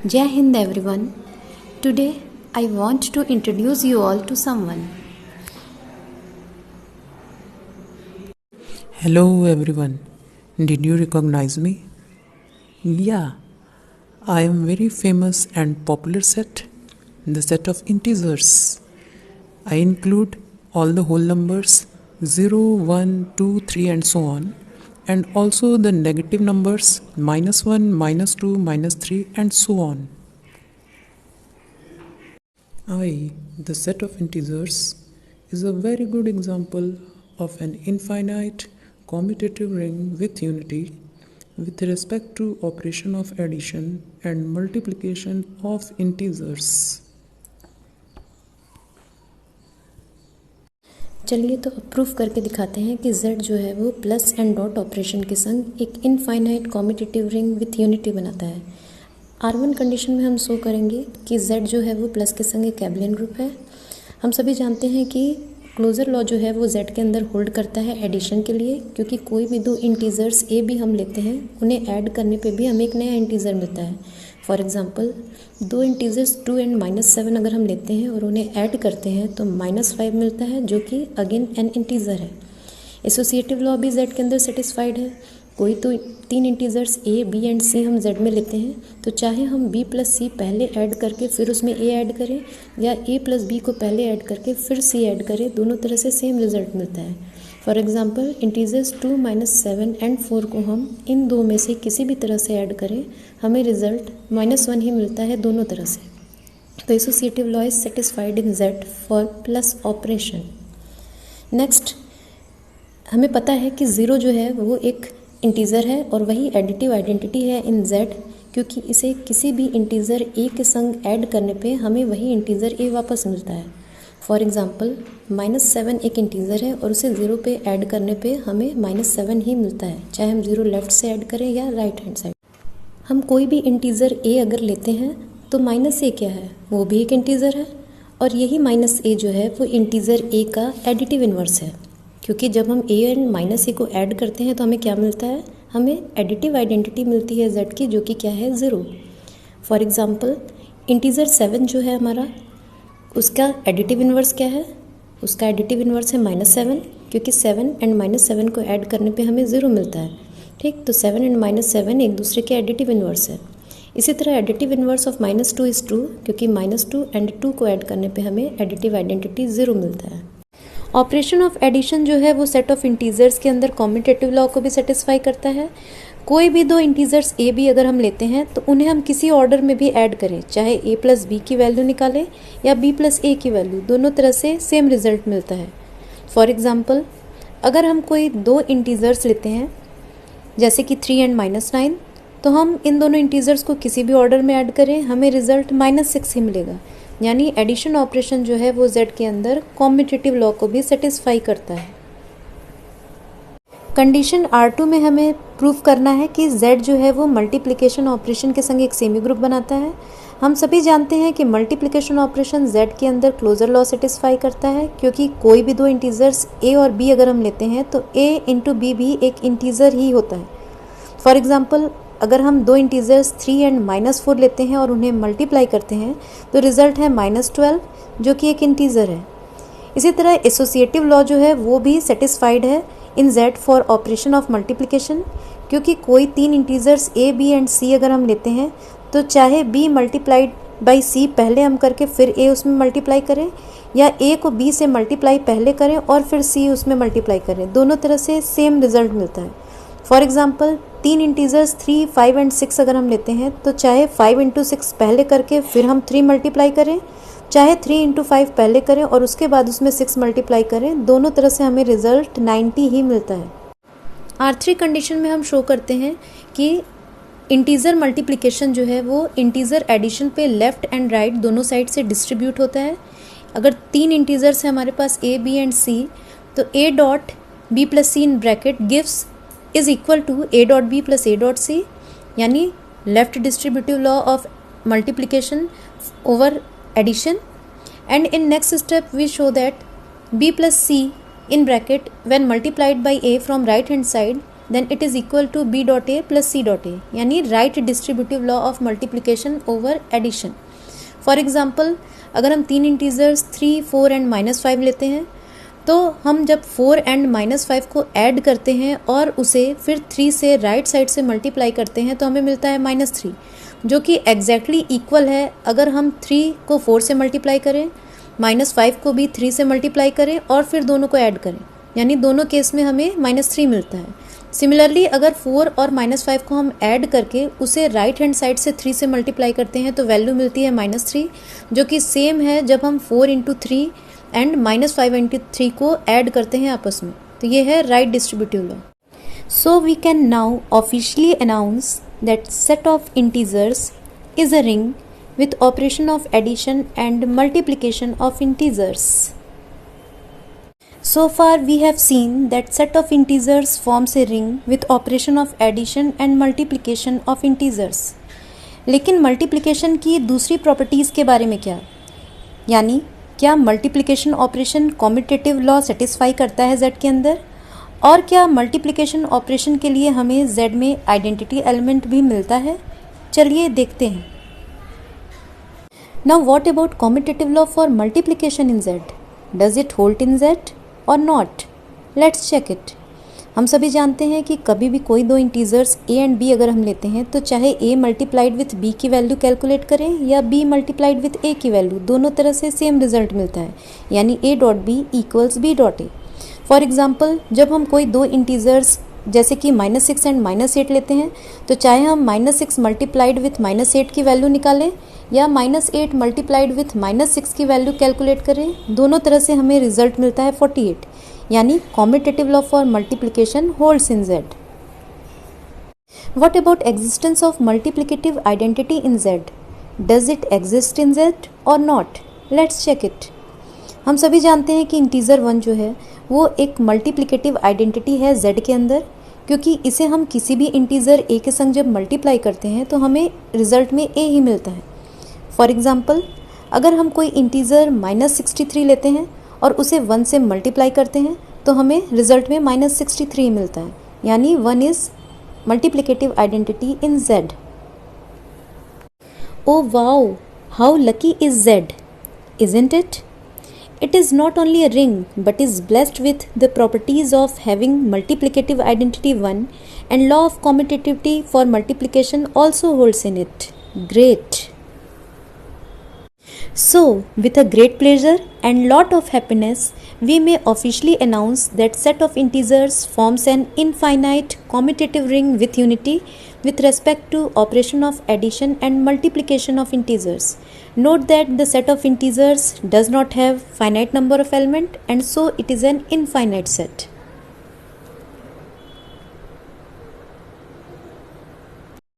Jai Hind everyone. Today I want to introduce you all to someone. Hello everyone. Did you recognize me? Yeah, I am very famous and popular set, the set of integers. I include all the whole numbers 0, 1, 2, 3 and so on, and also the negative numbers -1, -2, -3 and so on. I, the set of integers, is a very good example of an infinite commutative ring with unity with respect to operation of addition and multiplication of integers. चलिए तो अब proof करके दिखाते हैं कि z जो है वो प्लस एंड डॉट ऑपरेशन के संग एक infinite commutative ring with unity बनाता है। R1 कंडीशन में हम शो करेंगे कि z जो है वो प्लस के संग एक एबलियन ग्रुप है। हम सभी जानते हैं कि क्लोजर लॉ जो है वो z के अंदर होल्ड करता है एडिशन के लिए, क्योंकि कोई भी दो इंटीजर्स a b हम लेते हैं उन्हें ऐड करने पे भी हमें एक नया इंटीजर मिलता है। फॉर एग्जांपल दो इंटीजर्स 2 एंड -7 अगर हम लेते हैं और उन्हें ऐड करते हैं तो -5 मिलता है, जो कि अगेन एन इंटीजर है। एसोसिएटिव लॉ भी z के अंदर सेटिस्फाइड है। कोई तो तीन integers a b and c हम z में लेते हैं तो चाहे हम b प्लस सी पहले ऐड करके फिर उसमें a ऐड करें या a प्लस b को पहले ऐड करके फिर c ऐड करें, दोनों तरह से सेम रिजल्ट मिलता है। फॉर एग्जांपल इंटीजर्स 2, -7 एंड 4 को हम इन दो में से किसी भी तरह से ऐड करें, हमें रिजल्ट -1 ही मिलता है दोनों तरह से। तो associative law is satisfied in z for plus operation. Next, हमें पता है कि 0 जो है वो एक इंटीजर है और वही एडिटिव आइडेंटिटी है इन z, क्योंकि इसे किसी भी इंटीजर a के संग ऐड करने पे हमें वही इंटीजर a वापस मिलता है। फॉर एग्जांपल -7 एक इंटीजर है और उसे 0 पे ऐड करने पे हमें -7 ही मिलता है, चाहे हम 0 लेफ्ट से ऐड करें या राइट हैंड साइड। हम कोई भी इंटीजर a अगर लेते हैं तो -a क्या है, वो भी एक इंटीजर है और यही -a जो है वो इंटीजर a का एडिटिव इन्वर्स है, क्योंकि जब हम a एंड -a को ऐड करते हैं तो हमें क्या मिलता है, हमें एडिटिव आइडेंटिटी मिलती है z की, जो कि क्या है 0। फॉर एग्जांपल इंटीजर 7 जो है हमारा, उसका एडिटिव इन्वर्स क्या है, उसका एडिटिव इन्वर्स है -7, क्योंकि 7 एंड -7 को ऐड करने पे हमें 0 मिलता है। ठीक, तो 7 एंड -7 एक दूसरे के एडिटिव इन्वर्स है। इसी तरह एडिटिव इन्वर्स ऑफ -2 इज़ 2, क्योंकि -2 एंड 2 को ऐड करने पे हमें एडिटिव आइडेंटिटी 0 मिलता है। ऑपरेशन ऑफ एडिशन जो है वो सेट ऑफ इंटीजर्स के अंदर कॉम्यूटेटिव लॉ को भी सेटिस्फाई करता है। कोई भी दो इंटीजर्स a b अगर हम लेते हैं तो उन्हें हम किसी ऑर्डर में भी ऐड करें, चाहे a प्लस b की वैल्यू निकालें या b प्लस a की वैल्यू, दोनों तरह से सेम रिजल्ट मिलता है। फॉर एग्जांपल अगर हम कोई दो इंटीजर्स लेते हैं जैसे कि 3 एंड -9, तो हम इन दोनों इंटीजर्स को किसी भी ऑर्डर में ऐड करें, हमें रिजल्ट -6 ही मिलेगा। यानी एडिशन ऑपरेशन जो है वो z के अंदर कॉम्यूटेटिव लॉ को भी सेटिस्फाई करता है। कंडीशन R2 में हमें प्रूफ करना है कि z जो है वो मल्टीप्लिकेशन ऑपरेशन के संग एक सेमी ग्रुप बनाता है। हम सभी जानते हैं कि मल्टीप्लिकेशन ऑपरेशन z के अंदर क्लोजर लॉ सेटिस्फाई करता है, क्योंकि कोई भी दो इंटीजर्स a और b अगर हम लेते हैं तो a इंटू b भी एक इंटीजर ही होता है। फॉर एग्जाम्पल अगर हम दो इंटीजर्स 3 एंड -4 लेते हैं और उन्हें मल्टीप्लाई करते हैं तो रिजल्ट है -12, जो कि एक इंटीजर है। इसी तरह एसोसिएटिव लॉ जो है वो भी सेटिस्फाइड है इन z for operation of multiplication, क्योंकि कोई तीन integers a b and c अगर हम लेते हैं तो चाहे b मल्टीप्लाइड बाई c पहले हम करके फिर a उसमें मल्टीप्लाई करें या a को b से मल्टीप्लाई पहले करें और फिर c उसमें मल्टीप्लाई करें, दोनों तरह से सेम रिजल्ट मिलता है। फॉर एग्जाम्पल तीन इंटीजर्स 3, 5 एंड 6 अगर हम लेते हैं तो चाहे 5 इंटू 6 पहले करके फिर हम 3 मल्टीप्लाई करें, चाहे 3 इंटू 5 पहले करें और उसके बाद उसमें 6 मल्टीप्लाई करें, दोनों तरह से हमें रिजल्ट 90 ही मिलता है। R3 कंडीशन में हम शो करते हैं कि इंटीजर मल्टीप्लिकेशन जो है वो इंटीजर एडिशन पे लेफ्ट एंड राइट दोनों साइड से डिस्ट्रीब्यूट होता है। अगर तीन इंटीजर्स है हमारे पास a b एंड c, तो a dot b plus c in bracket gives is equal to a dot b plus a dot c, यानी left distributive law of multiplication over addition. And in next step we show that b plus c in bracket when multiplied by a from right hand side then it is equal to b dot a plus c dot a, यानी right distributive law of multiplication over addition. For example, अगर हम तीन integers 3, 4 and -5 लेते हैं तो हम जब 4 and -5 को ऐड करते हैं और उसे फिर 3 से राइट साइड से मल्टीप्लाई करते हैं तो हमें मिलता है -3, जो कि एग्जैक्टली इक्वल है अगर हम 3 को 4 से मल्टीप्लाई करें, -5 को भी 3 से मल्टीप्लाई करें और फिर दोनों को ऐड करें, यानी दोनों केस में हमें -3 मिलता है. सिमिलरली अगर 4 और -5 को हम ऐड करके उसे राइट हैंड साइड से 3 से मल्टीप्लाई करते हैं तो वैल्यू मिलती है -3, जो कि सेम है जब हम 4 इंटू 3 एंड -5 इंटू 3 को ऐड करते हैं आपस में. तो ये है right distributive law. So we can now officially announce that set of integers is a ring with operation of addition and multiplication of integers. So far we have seen that set of integers forms a ring with operation of addition and multiplication of integers. लेकिन multiplication की दूसरी properties के बारे में क्या, यानी क्या multiplication operation commutative law satisfy करता है z के अंदर, और क्या मल्टीप्लिकेशन ऑपरेशन के लिए हमें z में आइडेंटिटी एलिमेंट भी मिलता है. चलिए देखते हैं. Now what about commutative law for multiplication in Z? Does it hold in Z or not? Let's check it. हम सभी जानते हैं कि कभी भी कोई दो इंटीजर्स a एंड b अगर हम लेते हैं तो चाहे a मल्टीप्लाइड विथ b की वैल्यू कैलकुलेट करें या b मल्टीप्लाइड विथ a की वैल्यू, दोनों तरह से सेम रिजल्ट मिलता है, यानी a dot b equals b dot a. For example, जब हम कोई दो इंटीजर्स जैसे कि -6 एंड -8 लेते हैं तो चाहे हम -6 मल्टीप्लाइड विथ -8 की वैल्यू निकालें या -8 मल्टीप्लाइड विथ -6 की वैल्यू कैलकुलेट करें, दोनों तरह से हमें रिजल्ट मिलता है 48, यानी commutative law for multiplication holds in Z. What about existence of multiplicative identity in Z? Does it exist in Z और नॉट? Let's check it. हम सभी जानते हैं कि इंटीजर 1 जो है वो एक मल्टीप्लिकेटिव आइडेंटिटी है Z के अंदर, क्योंकि इसे हम किसी भी इंटीजर a के संग जब मल्टीप्लाई करते हैं तो हमें रिजल्ट में a ही मिलता है. फॉर एग्जाम्पल, अगर हम कोई इंटीजर -63 लेते हैं और उसे 1 से मल्टीप्लाई करते हैं तो हमें रिजल्ट में -63 मिलता है, यानी 1 is multiplicative identity in Z. Oh wow, how lucky is Z, isn't it? It is not only a ring but is blessed with the properties of having multiplicative identity 1 and law of commutativity for multiplication also holds in it. Great! So, with a great pleasure and lot of happiness, we may officially announce that set of integers forms an infinite commutative ring with unity with respect to operation of addition and multiplication of integers. Note that the set of integers does not have finite number of elements and so it is an infinite set.